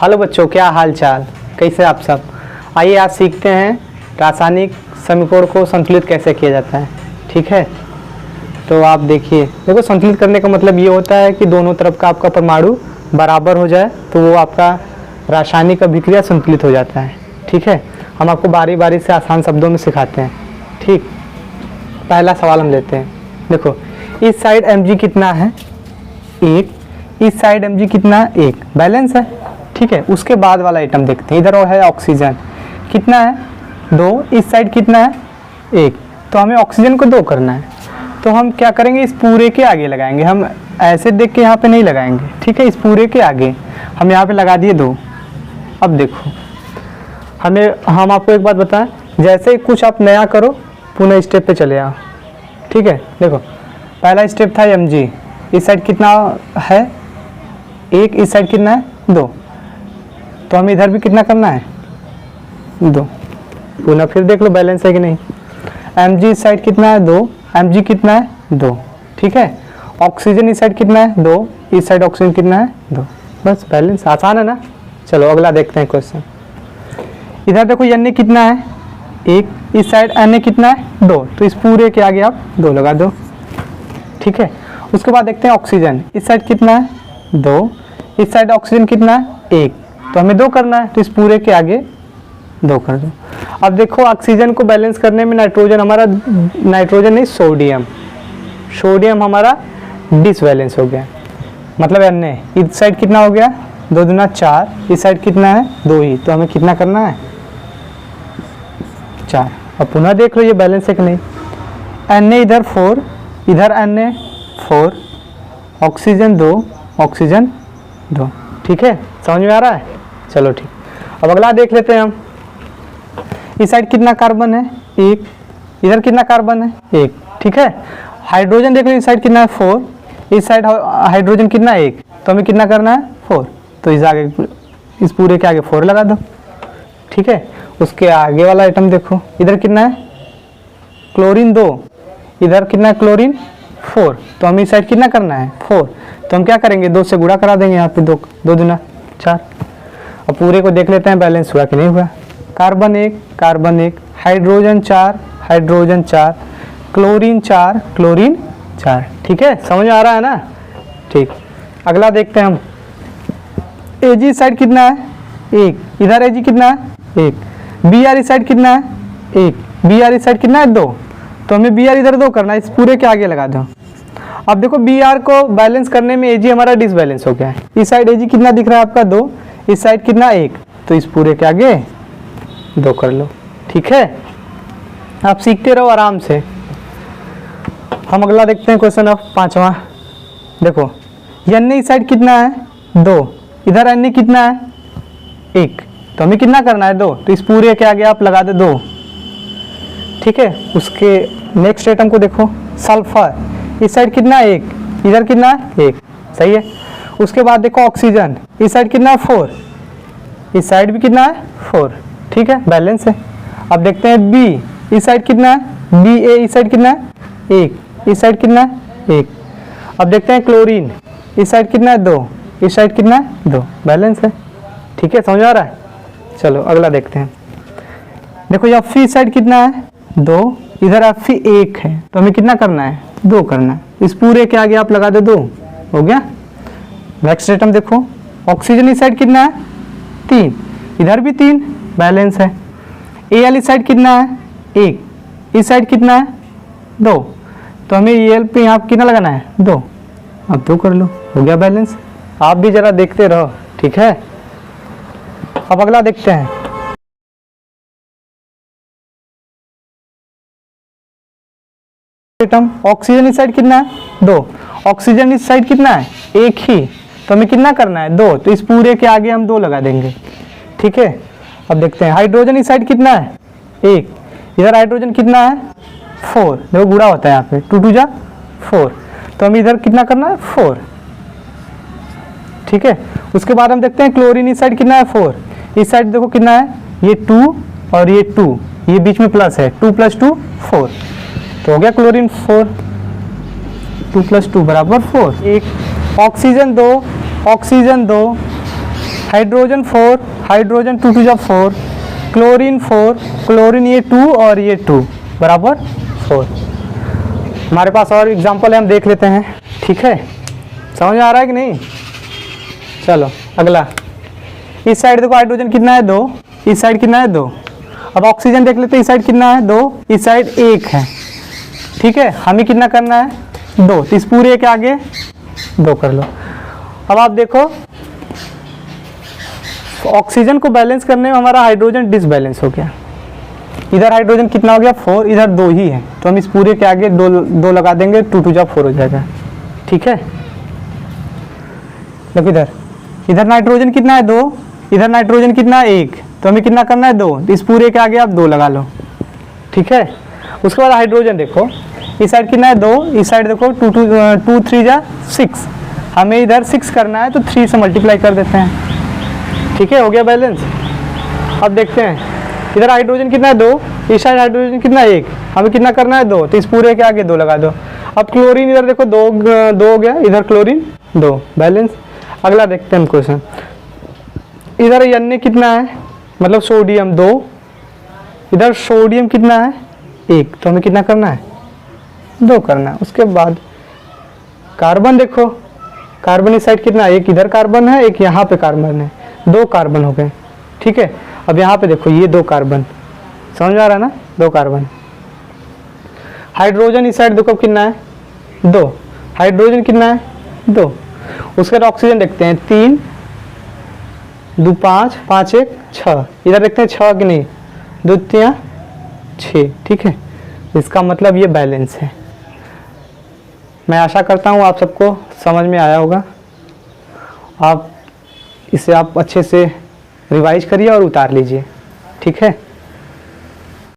Hello बच्चों, क्या हाल चाल, कैसे आप सब। आइए आज सीखते हैं रासायनिक समीकरण को संतुलित कैसे किया जाता है। ठीक है, तो आप देखिए, देखो संतुलित करने का मतलब ये होता है कि दोनों तरफ का आपका परमाणु बराबर हो जाए तो वो आपका रासायनिक अभिक्रिया संतुलित हो जाता है। ठीक है, हम आपको बारी बारी से आसान शब्दों में सिखाते हैं। ठीक, पहला सवाल हम लेते हैं। देखो, इस साइड Mg कितना है, 1, इस साइड Mg कितना है, 1, बैलेंस है। ठीक है, उसके बाद वाला आइटम देखते हैं। इधर है ऑक्सीजन कितना है, 2, इस साइड कितना है, 1, तो हमें ऑक्सीजन को 2 करना है। तो हम क्या करेंगे, इस पूरे के आगे लगाएंगे। हम ऐसे देख के यहाँ पे नहीं लगाएंगे। ठीक है, इस पूरे के आगे हम यहाँ पे लगा दिए 2। अब देखो, हम आपको एक बात बताएं, जैसे ही कुछ आप नया करो पुनः स्टेप पे चले आओ। ठीक है, देखो पहला स्टेप था Mg, इस साइड कितना है, 1, इस साइड कितना है, 2, तो हमें इधर भी कितना करना है, 2। पुनः फिर देख लो बैलेंस है कि नहीं। Mg इस साइड कितना है, 2, Mg कितना है, 2। ठीक है, ऑक्सीजन इस साइड कितना है, 2, इस साइड ऑक्सीजन कितना है, 2। बस बैलेंस, आसान है ना। चलो अगला देखते हैं क्वेश्चन। इधर देखो Na कितना है, 1, इस साइड Na कितना है, 2, तो इस पूरे के आगे आप 2 लगा दो। ठीक है, उसके बाद देखते हैं ऑक्सीजन, इस साइड कितना है, 2, इस साइड ऑक्सीजन कितना है, 1, तो हमें 2 करना है, तो इस पूरे के आगे 2 कर दो। अब देखो ऑक्सीजन को बैलेंस करने में नाइट्रोजन हमारा, नाइट्रोजन नहीं सोडियम हमारा डिसबैलेंस हो गया। मतलब Na इस साइड कितना हो गया, 2 दूना 4, इस साइड कितना है, 2 ही, तो हमें कितना करना है, 4। अब पुनः देख लो ये बैलेंस है कि नहीं। Na इधर 4, इधर Na 4, ऑक्सीजन 2, ऑक्सीजन 2। ठीक है, समझ में आ रहा है। चलो ठीक, अब अगला देख लेते हैं हम। इस साइड कितना कार्बन है, 1, इधर कितना कार्बन है, 1। ठीक है, हाइड्रोजन देख लो, इस साइड कितना है, 4, इस साइड हाइड्रोजन कितना है, 1, तो हमें कितना करना है, 4, तो इस पूरे के आगे 4 लगा दो। ठीक है, उसके आगे वाला आइटम देखो, इधर कितना है, क्लोरीन 2, इधर कितना है, क्लोरीन 4, तो हमें इस साइड कितना करना है, 4, तो हम क्या करेंगे, 2 से गुणा करा देंगे यहाँ पे, 2 दूना 4। अब पूरे को देख लेते हैं बैलेंस हुआ कि नहीं हुआ। Carbon 1, hydrogen 4, chlorine 4। ठीक है, समझ में आ रहा है ना। ठीक, अगला देखते हैं हम। Ag साइड कितना है, 1, इधर Ag कितना है, 1, Br इस साइड कितना है, 1, Br इस साइड कितना है, 2, तो हमें Br इधर 2 करना है, इस पूरे के आगे लगा दो। अब देखो Br को बैलेंस करने में Ag हमारा डिसबैलेंस हो गया है। इस साइड Ag कितना दिख रहा है आपका, 2, इस साइड कितना, 1, तो इस पूरे के आगे 2 कर लो। ठीक है, आप सीखते रहो आराम से। हम अगला देखते हैं क्वेश्चन ऑफ 5वां। देखो Na इस साइड कितना है, 2, इधर Na कितना है, 1, तो हमें कितना करना है, 2, तो इस पूरे के आगे आप लगा दे 2। ठीक है, उसके नेक्स्ट आइटम को देखो, सल्फर, इस साइड कितना है, 1, इधर कितना है, 1, सही है। उसके बाद देखो ऑक्सीजन, इस साइड कितना है, 4, इस साइड भी कितना है, 4। ठीक है, बैलेंस है। अब देखते हैं बी, इस साइड कितना है, Ba इस साइड कितना है, 1, इस साइड कितना है, 1। अब देखते हैं क्लोरीन, इस साइड कितना है, 2, इस साइड कितना है, 2, बैलेंस है। ठीक है, समझ आ रहा है। चलो अगला देखते हैं। देखो ये Fe इस साइड कितना है, 2, इधर Fe 1 है, तो हमें कितना करना है, 2 करना है, इस पूरे के आगे आप लगा दो 2, हो गया। नेक्स्ट आइटम देखो, ऑक्सीजन इस साइड कितना है, 3, इधर भी 3, बैलेंस है। Al इस साइड कितना है, 1, इस साइड कितना है, 2, तो हमें Al पे यहाँ कितना लगाना है, 2, अब 2 कर लो, हो गया बैलेंस। आप भी जरा देखते रहो। ठीक है, अब अगला देखते हैं। ऑक्सीजन इस साइड कितना है, 2, ऑक्सीजन इस साइड कितना है, 1 ही, तो हमें कितना करना है, 2, तो इस पूरे के आगे हम 2 लगा देंगे। ठीक है, अब देखते हैं हाइड्रोजन इस साइड कितना है, 1, इधर हाइड्रोजन कितना है, 4, देखो गुणा होता है यहाँ पे, 2 2 जा 4, तो हम इधर कितना करना है, 4। ठीक है, उसके बाद हम देखते हैं क्लोरीन इस साइड कितना है, 4, इस साइड देखो कितना है, ये 2 और ये 2, ये बीच में प्लस है, 2 + 2 4, तो हो गया क्लोरीन 4, 2 + 2 = 4। एक ऑक्सीजन 2, हाइड्रोजन 4, हाइड्रोजन 2 टू जा 4, क्लोरीन 4, क्लोरीन ये 2 और ये 2 बराबर 4। हमारे पास और एग्जांपल है, हम देख लेते हैं। ठीक है, समझ में आ रहा है कि नहीं? चलो अगला, इस साइड देखो हाइड्रोजन कितना है 2, इस साइड कितना है 2। अब ऑक्सीजन देख लेते हैं, इस साइड कितना है 2, इस साइड 1 है। ठीक है, हमें कितना करना है 2, तो इस पूरे के आगे 2 कर लो। अब आप देखो ऑक्सीजन को बैलेंस करने में हमारा हाइड्रोजन डिसबैलेंस हो गया। इधर हाइड्रोजन कितना हो गया 4, इधर 2 ही है, तो हम इस पूरे के आगे 2 लगा देंगे, 2 टू जा 4 हो जाएगा। ठीक है, देखो इधर नाइट्रोजन कितना है 2, इधर नाइट्रोजन कितना है 1, तो हमें कितना करना है 2, तो इस पूरे के आगे आप 2 लगा लो। ठीक है, उसके बाद हाइड्रोजन देखो, इस साइड कितना है 2, इस साइड देखो 2 3 जा 6, हमें इधर 6 करना है, तो 3 से मल्टीप्लाई कर देते हैं। ठीक है, हो गया बैलेंस। अब देखते हैं इधर हाइड्रोजन कितना है 2, इस साइड हाइड्रोजन कितना है 1, हमें कितना करना है 2, तो इस पूरे के आगे 2 लगा दो। अब क्लोरीन इधर देखो 2 हो गया, इधर क्लोरीन 2, बैलेंस। अगला देखते हैं हम क्वेश्चन, इधर Na कितना है, मतलब सोडियम 2, इधर सोडियम कितना है 1, तो हमें कितना करना है 2 करना है। उसके बाद कार्बन देखो, कार्बन इस साइड कितना है, एक इधर कार्बन है, एक यहाँ पे कार्बन है, 2 कार्बन हो गए। ठीक है, अब यहाँ पे देखो ये 2 कार्बन, समझ आ रहा है ना, 2 कार्बन। हाइड्रोजन इस साइड देखो कितना है 2, हाइड्रोजन कितना है 2। उसके बाद ऑक्सीजन देखते हैं 3 2 5 5 1 6, इधर देखते हैं 6 कि नहीं, 2 3 6। ठीक है, इसका मतलब ये बैलेंस है। मैं आशा करता हूँ आप सबको समझ में आया होगा। आप इसे आप अच्छे से रिवाइज करिए और उतार लीजिए। ठीक है।